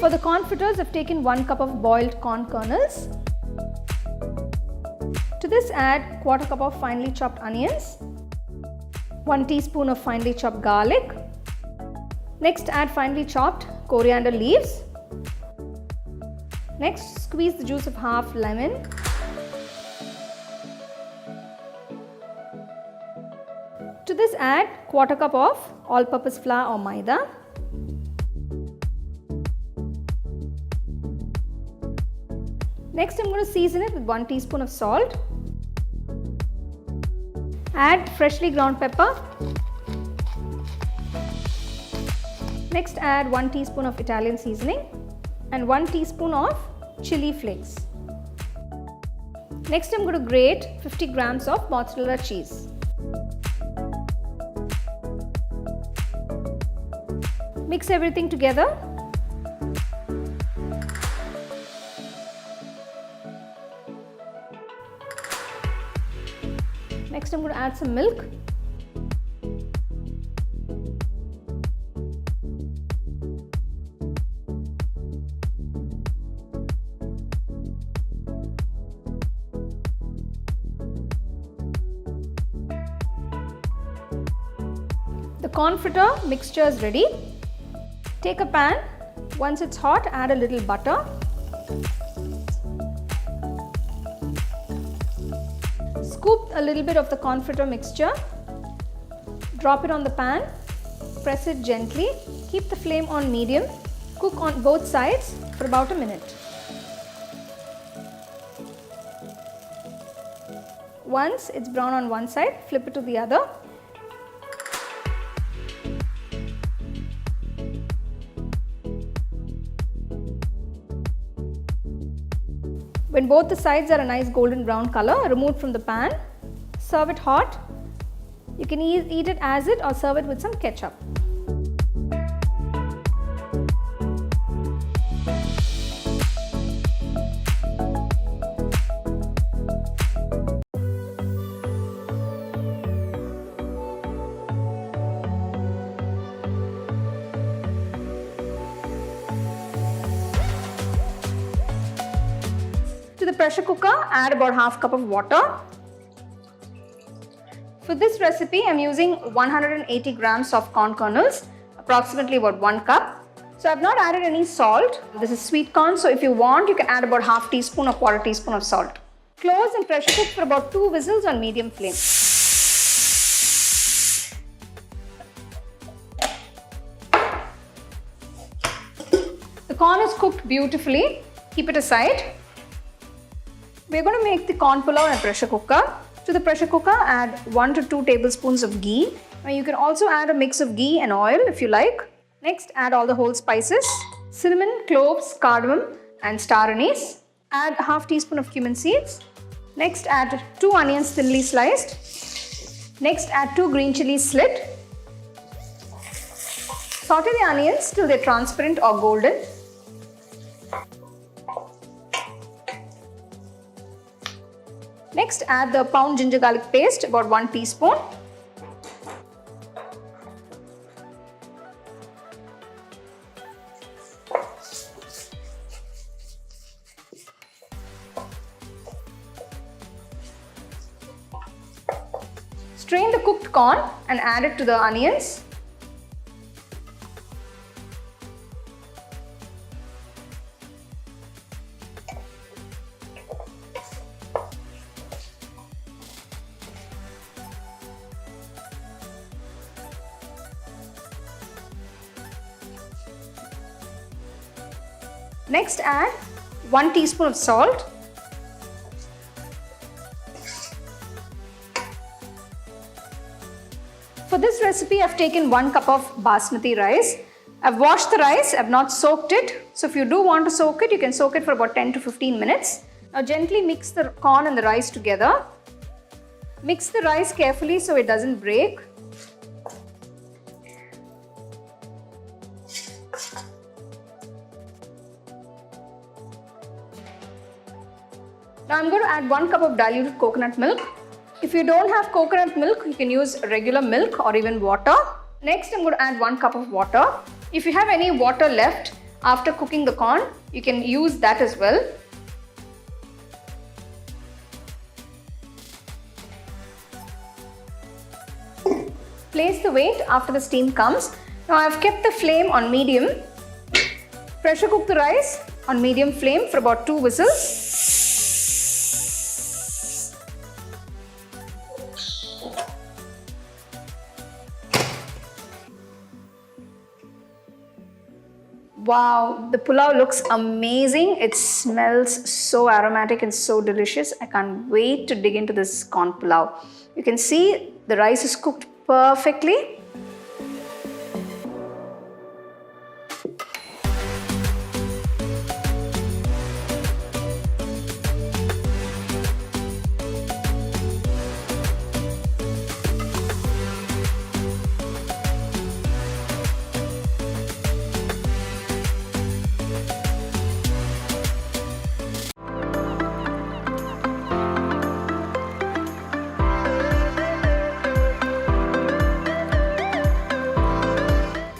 For the corn fritters, I've taken 1 cup of boiled corn kernels. To this add quarter cup of finely chopped onions, 1 teaspoon of finely chopped garlic. Next add finely chopped coriander leaves. Next squeeze the juice of half lemon. To this add quarter cup of all-purpose flour or maida. Next I'm going to season it with 1 teaspoon of salt. Add freshly ground pepper. Next add 1 teaspoon of Italian seasoning and 1 teaspoon of chili flakes. Next I'm going to grate 50 grams of mozzarella cheese. Mix everything together. Next I'm going to add some milk. The corn fritter mixture is ready. Take a pan. Once it's hot, add a little butter. Scoop a little bit of the corn fritter mixture. Drop it on the pan. Press it gently. Keep the flame on medium. Cook on both sides for about a minute. Once it's brown on one side, flip it to the other. When both the sides are a nice golden brown color, remove from the pan. Serve it hot. You can eat it as it or serve it with some ketchup. To the pressure cooker, add about half cup of water. For this recipe, I'm using 180 grams of corn kernels, approximately about 1 cup. So I've not added any salt. This is sweet corn, so if you want, you can add about half teaspoon or quarter teaspoon of salt. Close and pressure cook for about 2 whistles on medium flame. The corn is cooked beautifully. Keep it aside. We're going to make the corn pulao in a pressure cooker. To the pressure cooker, add 1 to 2 tablespoons of ghee. Now you can also add a mix of ghee and oil if you like. Next, add all the whole spices, cinnamon, cloves, cardamom and star anise. Add half teaspoon of cumin seeds. Next, add 2 onions thinly sliced. Next, add 2 green chilies slit. Saute the onions till they're transparent or golden. Next, add the pound ginger garlic paste, about 1 teaspoon. Strain the cooked corn and add it to the onions. Next, add 1 teaspoon of salt. For this recipe, I've taken 1 cup of basmati rice. I've washed the rice, I've not soaked it. So if you do want to soak it, you can soak it for about 10 to 15 minutes. Now gently mix the corn and the rice together. Mix the rice carefully so it doesn't break. Now I'm going to add 1 cup of diluted coconut milk. If you don't have coconut milk, you can use regular milk or even water. Next, I'm going to add 1 cup of water. If you have any water left, after cooking the corn, you can use that as well. Place the weight after the steam comes. Now I've kept the flame on medium. Pressure cook the rice on medium flame for about 2 whistles. Wow, the pulao looks amazing. It smells so aromatic and so delicious. I can't wait to dig into this corn pulao. You can see the rice is cooked perfectly.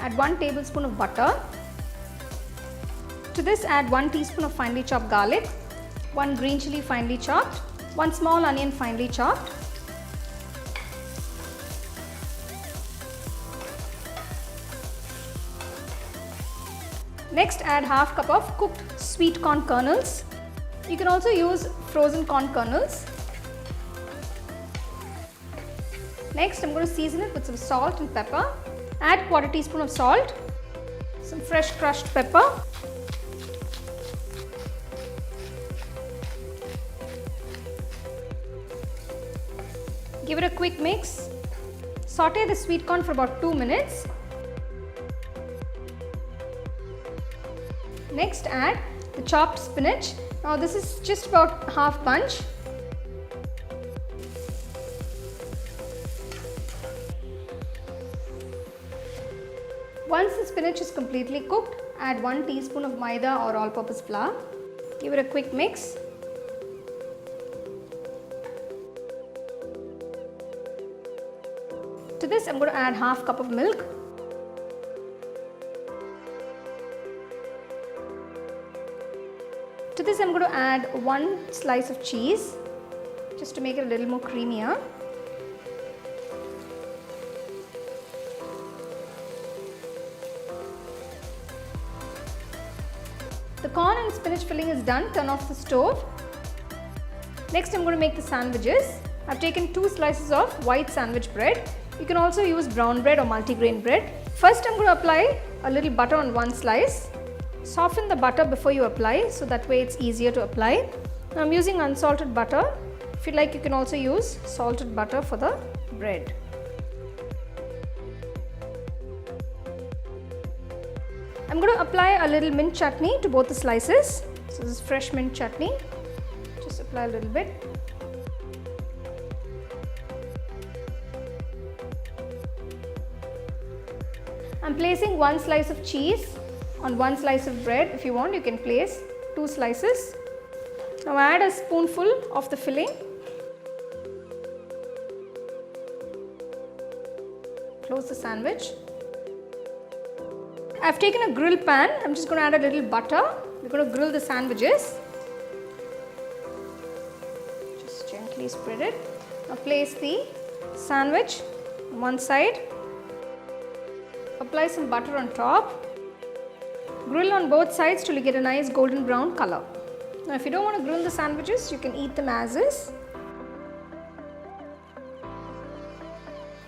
Add 1 tablespoon of butter. To this add 1 teaspoon of finely chopped garlic, 1 green chilli finely chopped, 1 small onion finely chopped. Next add half cup of cooked sweet corn kernels. You can also use frozen corn kernels. Next I'm going to season it with some salt and pepper. Add 1/4 teaspoon of salt, some fresh crushed pepper, give it a quick mix. Saute the sweet corn for about 2 minutes. Next add the chopped spinach. Now this is just about half bunch. Once the spinach is completely cooked, add 1 teaspoon of maida or all-purpose flour. Give it a quick mix. To this I'm going to add half cup of milk. To this I'm going to add 1 slice of cheese just to make it a little more creamier. The corn and spinach filling is done. Turn off the stove. Next I'm going to make the sandwiches. I've taken 2 slices of white sandwich bread. You can also use brown bread or multigrain bread. First I'm going to apply a little butter on 1 slice. Soften the butter before you apply, so that way it's easier to apply. Now I'm using unsalted butter. If you like, you can also use salted butter for the bread. I'm going to apply a little mint chutney to both the slices. So this is fresh mint chutney. Just apply a little bit. I'm placing 1 slice of cheese on 1 slice of bread. If you want, you can place 2 slices. Now add a spoonful of the filling. Close the sandwich. I've taken a grill pan. I'm just going to add a little butter. We're going to grill the sandwiches. Just gently spread it. Now place the sandwich on one side. Apply some butter on top. Grill on both sides till you get a nice golden brown color. Now if you don't want to grill the sandwiches, you can eat them as is.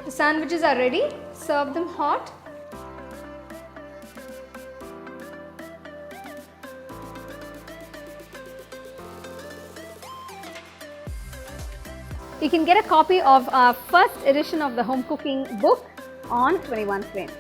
The sandwiches are ready. Serve them hot. You can get a copy of our first edition of the home cooking book on 21 Frame.